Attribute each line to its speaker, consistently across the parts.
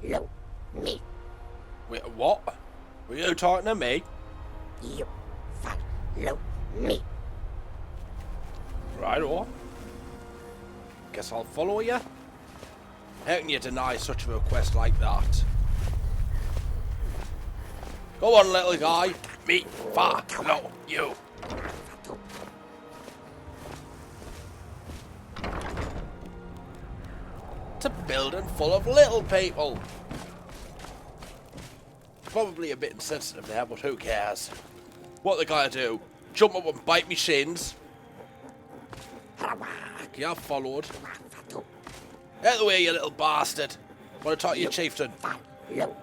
Speaker 1: follow me.
Speaker 2: Wait, what? Were you talking to me?
Speaker 1: You follow me.
Speaker 2: Right on. Guess I'll follow you. How can you deny such a request like that? Go on, little guy. Me follow you. It's a building full of little people. Probably a bit insensitive there, but who cares? What they gotta do? Jump up and bite me shins? Yeah, I've followed. Out of the way, you little bastard. Want to talk to your chieftain?
Speaker 1: Follow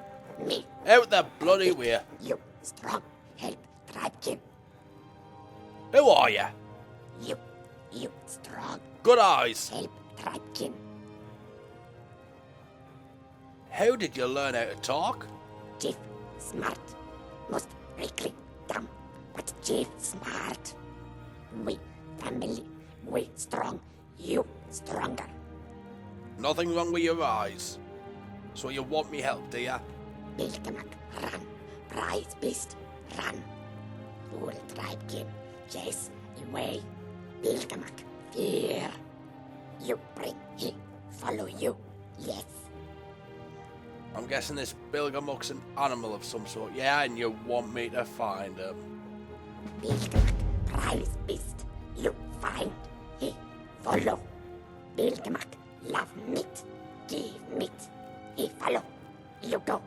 Speaker 1: me.
Speaker 2: Out the bloody way.
Speaker 1: You strong help Lurkerkiin.
Speaker 2: Who are you?
Speaker 1: You strong
Speaker 2: Good eyes.
Speaker 1: help Lurkerkiin.
Speaker 2: How did you learn how to talk?
Speaker 1: Chief smart. Most likely dumb, but Chief smart. We family. We strong. You stronger.
Speaker 2: Nothing wrong with your eyes. So you want me help, do ya?
Speaker 1: Bilgemak, run. Prize beast, run. Fool Lurkerkiin, chase away. Bilgemak, fear. You bring, he follow you. Yes.
Speaker 2: I'm guessing this Bilgemak's an animal of some sort, yeah? And you want me to find him?
Speaker 1: Bilgemak, prize beast. You find, he follow. Bilgemak, love meat. Give meat. He follow. You go.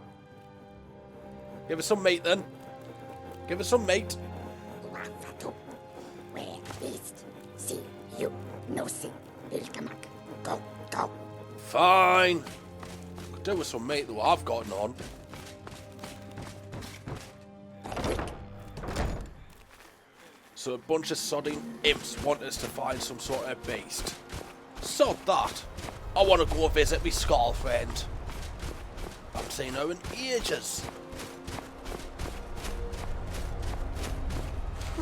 Speaker 2: Give us some meat then. Give us some meat.
Speaker 1: Wafatu. Where beast? See you. No see. Bilgemak. Go, go.
Speaker 2: Fine. Could do with some meat though, I've got none.
Speaker 1: Quick.
Speaker 2: So a bunch of sodding imps want us to find some sort of beast. Sod that. I want to go visit me Skaalfriend. I haven't seen her in ages.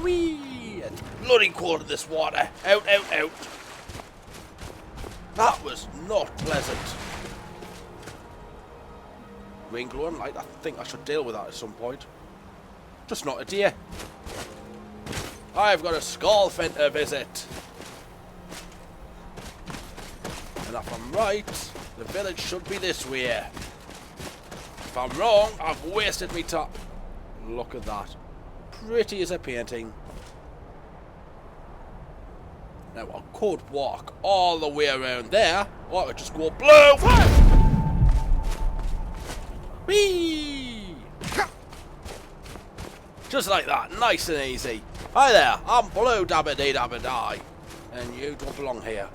Speaker 2: Whee! It's bloody cold in this water. Out, out, out. That was not pleasant. Green glowing light, I think I should deal with that at some point. Just not a deer. I've got a Skaalfriend to visit. And if I'm right, the village should be this way. If I'm wrong, I've wasted me time. Look at that. Pretty as a painting. Now I could walk all the way around there, or I could just go blue. Whee! Just like that, nice and easy. Hi there, I'm Blue Dabba Dee Dabba Die, and you don't belong here.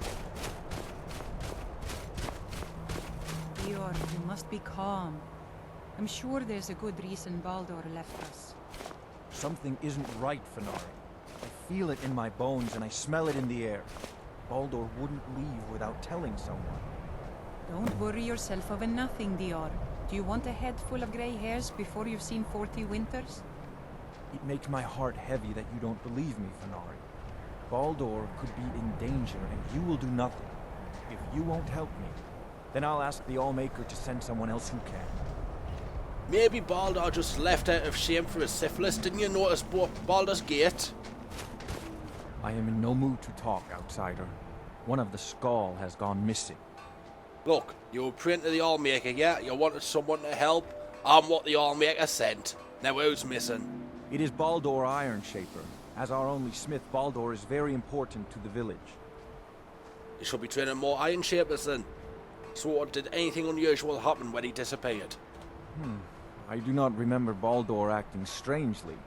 Speaker 3: Eeyore, you must be calm. I'm sure there's a good reason Baldur left us.
Speaker 4: Something isn't right, Fenari. I feel it in my bones and I smell it in the air. Baldur wouldn't leave without telling someone.
Speaker 3: Don't worry yourself over nothing, Dior. Do you want a head full of grey hairs before you've seen 40 winters?
Speaker 4: It makes my heart heavy that you don't believe me, Fenari. Baldur could be in danger and you will do nothing. If you won't help me, then I'll ask the Allmaker to send someone else who can.
Speaker 2: Maybe Baldur just left out of shame for his syphilis. Didn't you notice Baldur's Gate?
Speaker 4: I am in no mood to talk, outsider. One of the Skaal has gone missing.
Speaker 2: Look, you were praying to the Allmaker, yeah? You wanted someone to help. I'm what the Allmaker sent. Now who's missing?
Speaker 4: It is Baldur Ironshaper. As our only smith, Baldur is very important to the village.
Speaker 2: You should be training more Iron Shapers then. So did anything unusual happen when he disappeared?
Speaker 4: I do not remember Baldur acting strangely.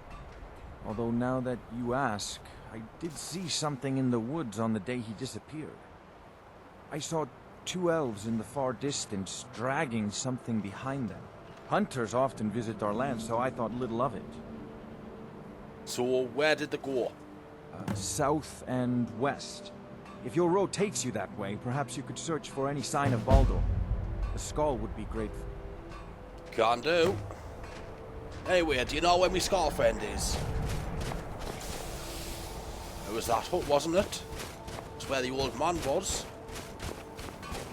Speaker 4: Although now that you ask, I did see something in the woods on the day he disappeared. I saw two elves in the far distance dragging something behind them. Hunters often visit our land, so I thought little of it.
Speaker 2: So where did they go?
Speaker 4: South and west. If your road takes you that way, perhaps you could search for any sign of Baldur. The Skaal would be grateful.
Speaker 2: Can do. Anyway, do you know where my Skaalfriend is? It was that hut, wasn't it? It's where the old man was.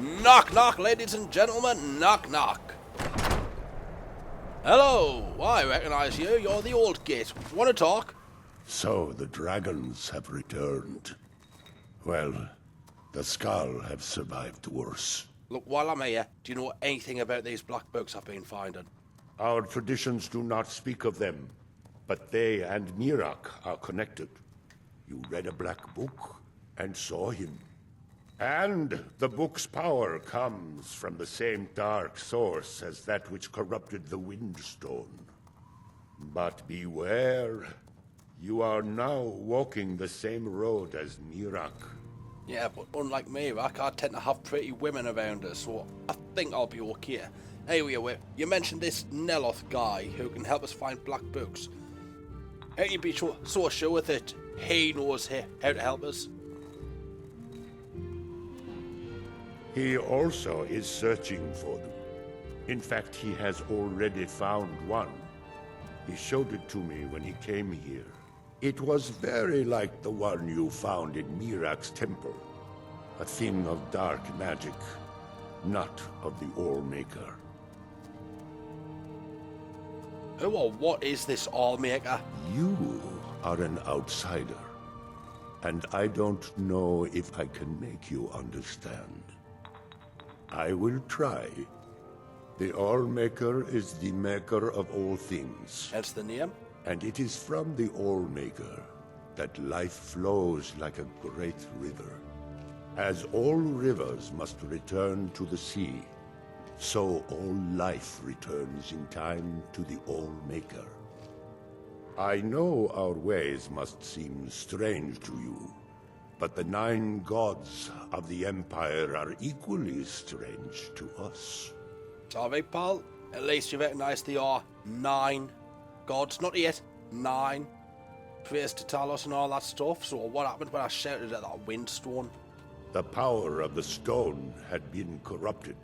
Speaker 2: Knock, knock, ladies and gentlemen, knock, knock. Hello! I recognize you. You're the old git. Want to talk?
Speaker 5: So the dragons have returned. Well, the Skaal have survived worse.
Speaker 2: Look, while I'm here, do you know anything about these black books I've been finding?
Speaker 5: Our traditions do not speak of them, but they and Mirak are connected. You read a black book and saw him. And the book's power comes from the same dark source as that which corrupted the Windstone. But beware, you are now walking the same road as Mirak.
Speaker 2: Yeah, but unlike me, I can't tend to have pretty women around us, so I think I'll be okay. Anyway, you mentioned this Neloth guy who can help us find black books. How can you be so sure that he knows how to help us?
Speaker 5: He also is searching for them. In fact, he has already found one. He showed it to me when he came here. It was very like the one you found in Mirak's temple. A thing of dark magic, not of the All-Maker.
Speaker 2: Who or what is this All-Maker?
Speaker 5: You are an outsider. And I don't know if I can make you understand. I will try. The All-Maker is the maker of all things.
Speaker 2: Hence the name?
Speaker 5: And it is from the All-Maker that life flows like a great river. As all rivers must return to the sea, so all life returns in time to the All-Maker. I know our ways must seem strange to you, but the 9 gods of the Empire are equally strange to us.
Speaker 2: Sorry, pal. At least you recognise they are 9 gods, not 8, 9. Praise to Talos and all that stuff. So what happened when I shouted at that Windstone?
Speaker 5: The power of the stone had been corrupted.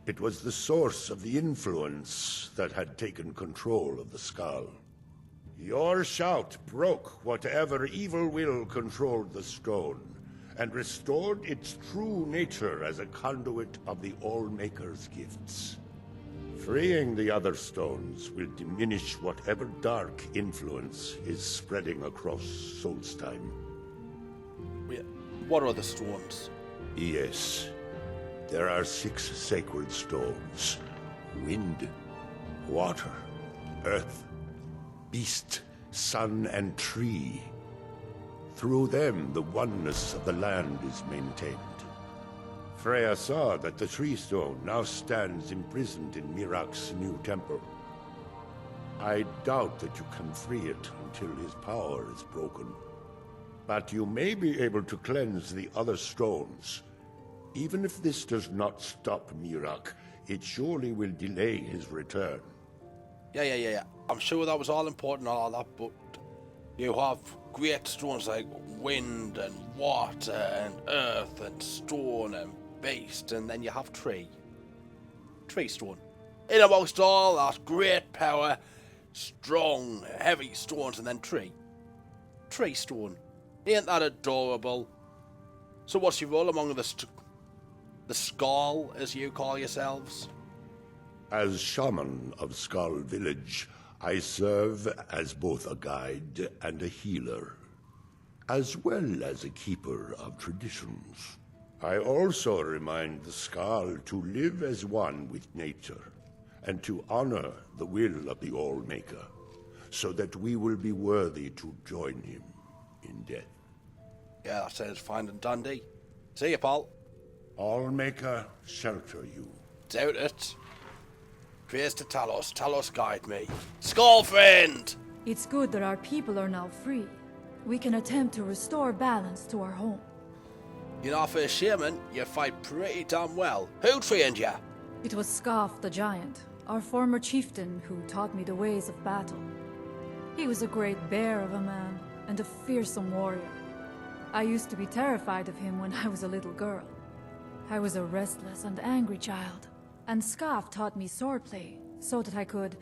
Speaker 5: It was the source of the influence that had taken control of the Skaal. Your shout broke whatever evil will controlled the stone, and restored its true nature as a conduit of the All-Maker's gifts. Freeing the other stones will diminish whatever dark influence is spreading across Solstheim.
Speaker 2: Wait, what are the stones?
Speaker 5: Yes, there are 6 sacred stones. Wind, water, earth, beast, sun, and tree. Through them, the oneness of the land is maintained. Freya saw that the tree stone now stands imprisoned in Mirak's new temple. I doubt that you can free it until his power is broken. But you may be able to cleanse the other stones. Even if this does not stop Mirak, it surely will delay his return.
Speaker 2: Yeah. I'm sure that was all important and all that, but you have great stones like wind and water and earth and stone and beast, and then you have tree. Tree stone. In amongst all that great power, strong, heavy stones, and then tree. Tree stone. Ain't that adorable? So what's your role among the Skaal, as you call yourselves?
Speaker 5: As shaman of Skaal Village, I serve as both a guide and a healer, as well as a keeper of traditions. I also remind the Skaal to live as one with nature, and to honor the will of the All-Maker, so that we will be worthy to join him in death.
Speaker 2: Yeah, that sounds fine and dandy. See you, pal.
Speaker 5: All-Maker shelter you.
Speaker 2: Doubt it. Praise to Talos. Talos guide me. Skaalfriend!
Speaker 6: It's good that our people are now free. We can attempt to restore balance to our home.
Speaker 2: You know, for a shaman, you fight pretty damn well. Who trained ya?
Speaker 6: It was Scarf the Giant, our former chieftain, who taught me the ways of battle. He was a great bear of a man, and a fearsome warrior. I used to be terrified of him when I was a little girl. I was a restless and angry child, and Scarf taught me swordplay, so that I could,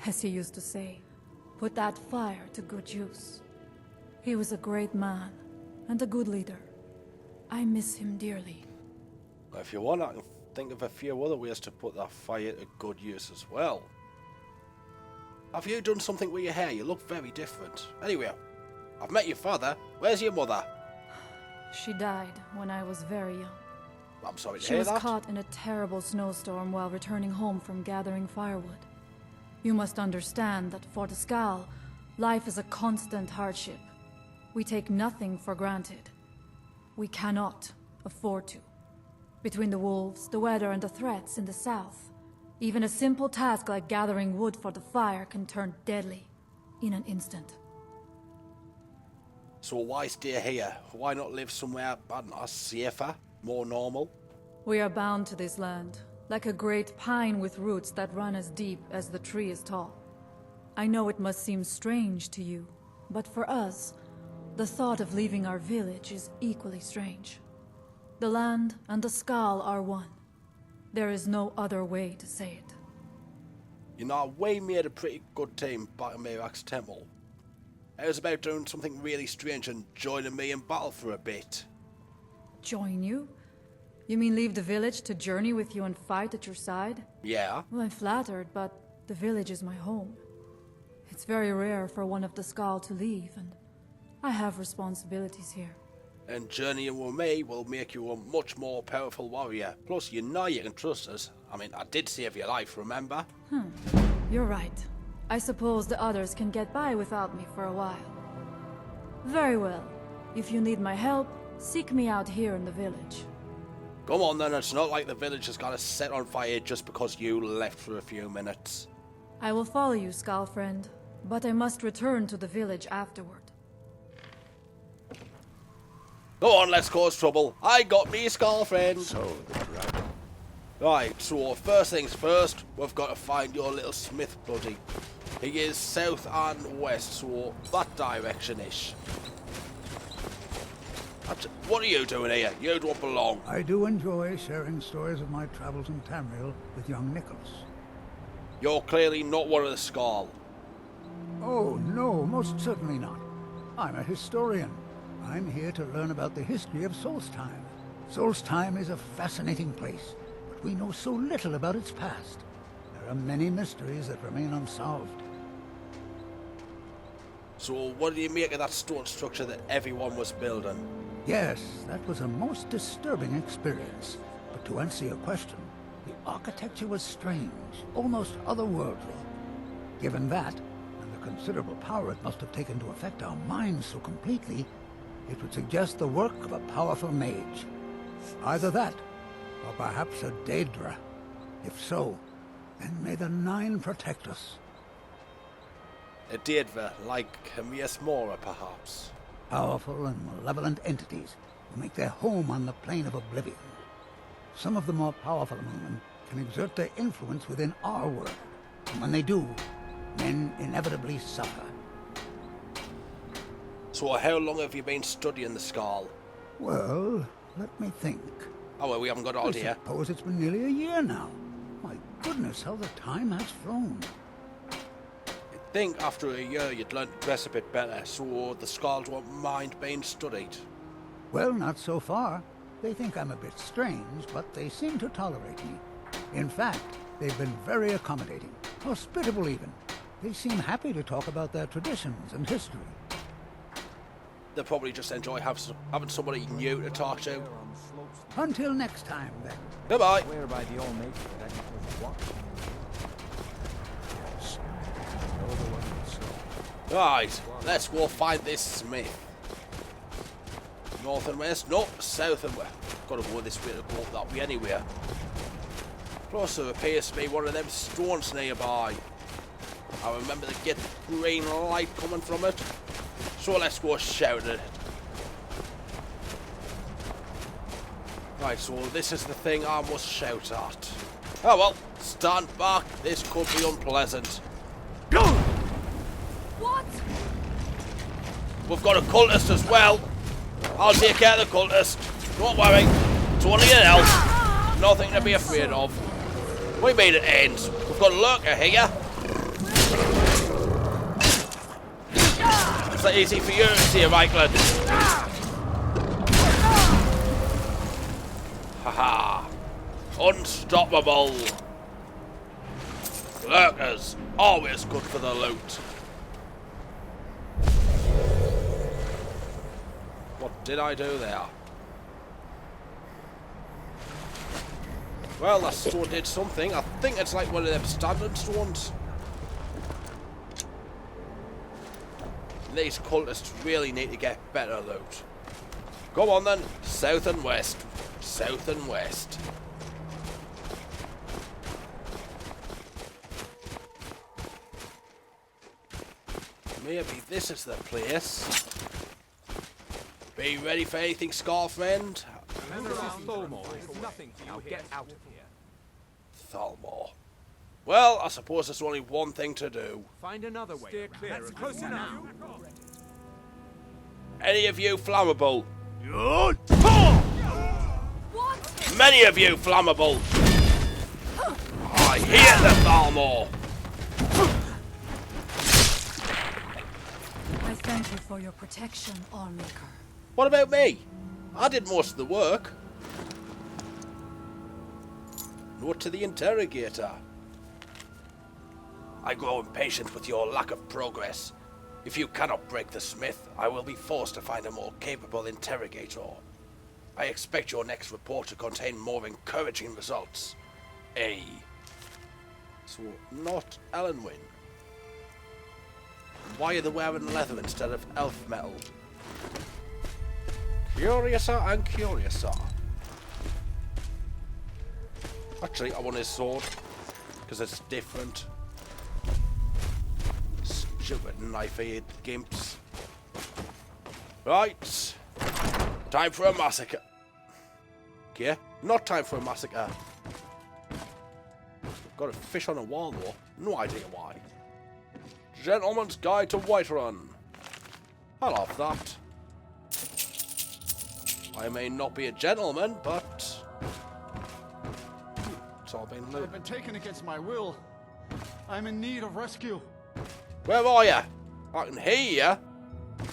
Speaker 6: as he used to say, put that fire to good use. He was a great man, and a good leader. I miss him dearly.
Speaker 2: If you want, I can think of a few other ways to put that fire to good use as well. Have you done something with your hair? You look very different. Anyway, I've met your father. Where's your mother?
Speaker 6: She died when I was very young.
Speaker 2: I'm sorry to
Speaker 6: She
Speaker 2: hear
Speaker 6: was
Speaker 2: that.
Speaker 6: caught in a terrible snowstorm while returning home from gathering firewood. You must understand that for the Skaal, life is a constant hardship. We take nothing for granted. We cannot afford to. Between the wolves, the weather, and the threats in the south, even a simple task like gathering wood for the fire can turn deadly in an instant.
Speaker 2: So why stay here? Why not live somewhere, I don't know, safer, more normal?
Speaker 6: We are bound to this land, like a great pine with roots that run as deep as the tree is tall. I know it must seem strange to you, but for us, the thought of leaving our village is equally strange. The land and the Skaal are one. There is no other way to say it.
Speaker 2: You know, we made a pretty good team back in Mirak's temple. I was about doing something really strange and joining me in battle for a bit.
Speaker 6: Join you? You mean leave the village to journey with you and fight at your side?
Speaker 2: Yeah?
Speaker 6: Well, I'm flattered, but the village is my home. It's very rare for one of the Skaal to leave, and I have responsibilities here.
Speaker 2: And journeying with me will make you a much more powerful warrior. Plus, you know you can trust us. I mean, I did save your life, remember?
Speaker 6: You're right. I suppose the others can get by without me for a while. Very well. If you need my help, seek me out here in the village.
Speaker 2: Come on then, it's not like the village has got to set on fire just because you left for a few minutes.
Speaker 6: I will follow you, Skaalfriend, but I must return to the village afterward.
Speaker 2: Go on, let's cause trouble. I got me Skaalfriend.
Speaker 5: So, the dragon.
Speaker 2: Right, so first things first, we've got to find your little smith buddy. He is south and west, so that direction-ish. What are you doing here? You don't belong.
Speaker 7: I do enjoy sharing stories of my travels in Tamriel with young Nicholas.
Speaker 2: You're clearly not one of the Skaal.
Speaker 7: Oh, no, most certainly not. I'm a historian. I'm here to learn about the history of Solstheim. Solstheim is a fascinating place, but we know so little about its past. There are many mysteries that remain unsolved.
Speaker 2: So what do you make of that stone structure that everyone was building?
Speaker 7: Yes, that was a most disturbing experience. But to answer your question, the architecture was strange, almost otherworldly. Given that, and the considerable power it must have taken to affect our minds so completely, it would suggest the work of a powerful mage. Either that, or perhaps a Daedra. If so, then may the Nine protect us.
Speaker 2: A Daedra, like Mias Mora, perhaps?
Speaker 7: Powerful and malevolent entities who make their home on the plane of oblivion. Some of the more powerful among them can exert their influence within our world, and when they do, men inevitably suffer.
Speaker 2: So how long have you been studying the Skaal?
Speaker 7: Well, let me think.
Speaker 2: Oh, well, we haven't got it all
Speaker 7: I
Speaker 2: here.
Speaker 7: suppose it's been nearly a year now. My goodness, how the time has flown.
Speaker 2: You'd think after a year you'd learn to dress a bit better, so the Skaals won't mind being studied.
Speaker 7: Well, not so far. They think I'm a bit strange, but they seem to tolerate me. In fact, they've been very accommodating, hospitable even. They seem happy to talk about their traditions and history.
Speaker 2: They'll probably just enjoy having somebody new to talk to.
Speaker 7: Until next time, then.
Speaker 2: Goodbye.
Speaker 4: Swear by the All Maker that it was what? Yes. No other one than so.
Speaker 2: Right, let's go find this smith. North and west? Nope, south and west. Gotta go this way to go up that way anywhere. Plus there appears to be one of them stones nearby. I remember to get green light coming from it. So let's go shout at it. Right, so this is the thing I must shout at. Oh well, stand back. This could be unpleasant.
Speaker 6: What?
Speaker 2: We've got a cultist as well. I'll take care of the cultist. Don't worry. It's only an elf. Nothing to be afraid of. We made it ends. We've got a lurker here. It's not easy for you to see, Reichland. Haha. Unstoppable. Lurkers, always good for the loot. What did I do there? Well, that stone did something. I think it's like one of them standard stones. These cultists really need to get better loot. Go on then, south and west. South and west. Maybe this is the place. Be ready for anything, Skaalfriend.
Speaker 8: Get out of here.
Speaker 2: Thalmor. Well, I suppose there's only one thing to do.
Speaker 8: Find another way. Steer clear. That's close enough.
Speaker 2: Any of you flammable?
Speaker 6: What?
Speaker 2: Many of you flammable. I hear the Thalmor.
Speaker 6: I thank you for your protection, Allmaker.
Speaker 2: What about me? I did most of the work. Note to the interrogator. I grow impatient with your lack of progress. If you cannot break the smith, I will be forced to find a more capable interrogator. I expect your next report to contain more encouraging results. A. So, not Ellenwyn. Why are they wearing leather instead of elf metal? Curiouser and curiouser. Actually, I want his sword, because it's different. Stupid knife-eared gimps. Right. Time for a massacre. Okay, not time for a massacre. Got a fish on a wall though. No idea why. Gentleman's Guide to Whiterun. I'll have that. I may not be a gentleman, but it's all been looted.
Speaker 9: I've been taken against my will. I'm in need of rescue.
Speaker 2: Where are you? I can hear you.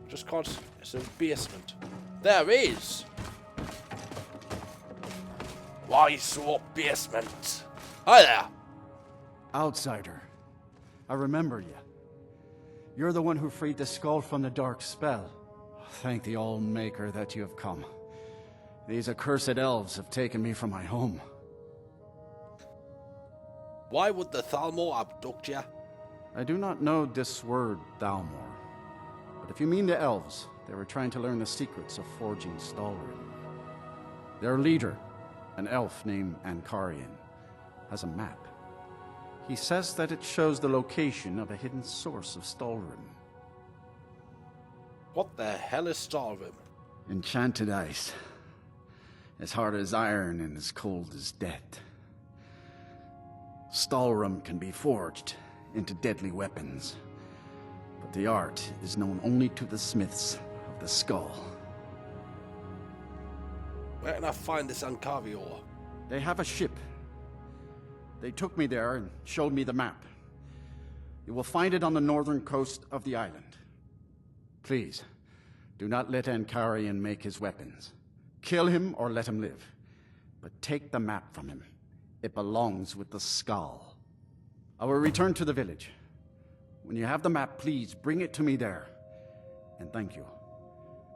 Speaker 2: Just cause it's a basement. There is. Why so basement? Hi there.
Speaker 9: Outsider. I remember you. You're the one who freed the skull from the dark spell. Thank the All-Maker that you have come. These accursed elves have taken me from my home.
Speaker 2: Why would the Thalmor abduct you?
Speaker 9: I do not know this word, Thalmor. But if you mean the elves, they were trying to learn the secrets of forging Stalwart. Their leader, an elf named Ankarian, has a map. He says that it shows the location of a hidden source of Stalwart.
Speaker 2: What the hell is Skyrim?
Speaker 9: Enchanted ice. As hard as iron and as cold as death. Stalwart can be forged into deadly weapons. But the art is known only to the smiths of the skull.
Speaker 2: Where can I find this Ankarior?
Speaker 9: They have a ship. They took me there and showed me the map. You will find it on the northern coast of the island. Please, do not let Ankarian make his weapons. Kill him or let him live. But take the map from him. It belongs with the skull. I will return to the village. When you have the map, please bring it to me there. And thank you.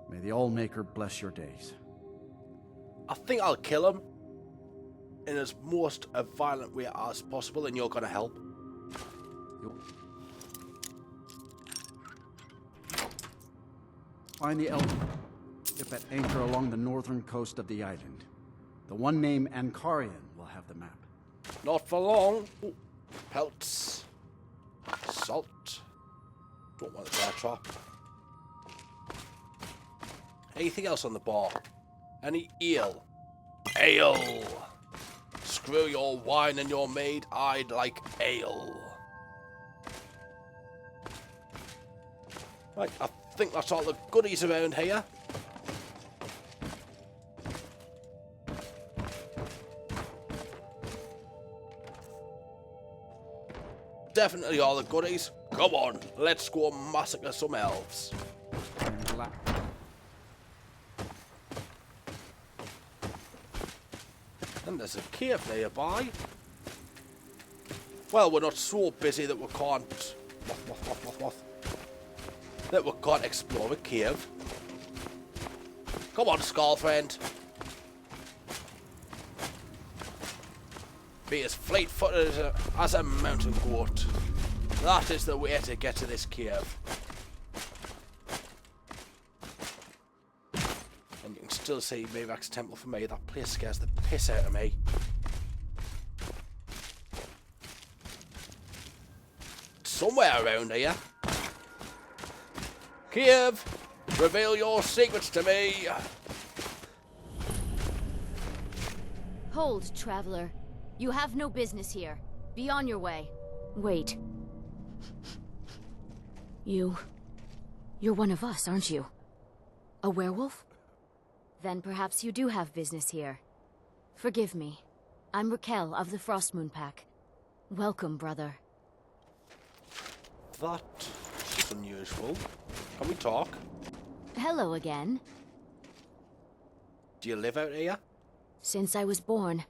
Speaker 9: May the All-Maker bless your days.
Speaker 2: I think I'll kill him in as most a violent way as possible, and you're gonna help.
Speaker 9: Find the elf ship at anchor along the northern coast of the island. The one named Ankarian will have the map.
Speaker 2: Not for long. Ooh, pelts. Salt. Don't want a bear trap. Anything else on the bar? Any ale? Ale! Screw your wine and your maid, I'd like ale. Right, I think that's all the goodies around here. Definitely all the goodies. Come on, let's go massacre some elves. And there's a cave nearby. Well, we're not so busy that we can't... that we can't explore a cave. Come on, Skaalfriend. Be as fleet-footed as a mountain goat. That is the way to get to this cave. And you can still see Mivak's temple from me. That place scares the piss out of me. It's somewhere around here. Cave, reveal your secrets to me.
Speaker 10: Hold, traveler. You have no business here. Be on your way. Wait. You're one of us, aren't you? A werewolf? Then perhaps you do have business here. Forgive me. I'm Raquel of the Frostmoon Pack. Welcome, brother.
Speaker 2: That is unusual. Can we talk?
Speaker 10: Hello again.
Speaker 2: Do you live out here?
Speaker 10: Since I was born,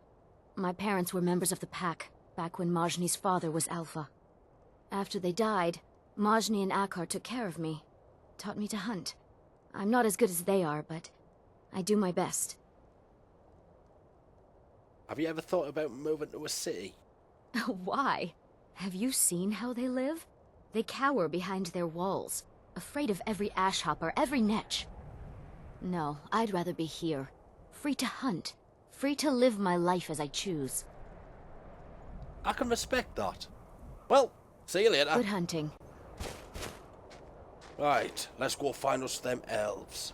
Speaker 10: my parents were members of the Pack, back when Majni's father was Alpha. After they died, Majni and Akar took care of me, taught me to hunt. I'm not as good as they are, but I do my best.
Speaker 2: Have you ever thought about moving to a city?
Speaker 10: Why? Have you seen how they live? They cower behind their walls, afraid of every ash hopper, every netch. No, I'd rather be here, free to hunt, free to live my life as I choose.
Speaker 2: I can respect that. Well, see you later.
Speaker 10: Good hunting.
Speaker 2: Right, let's go find us them elves.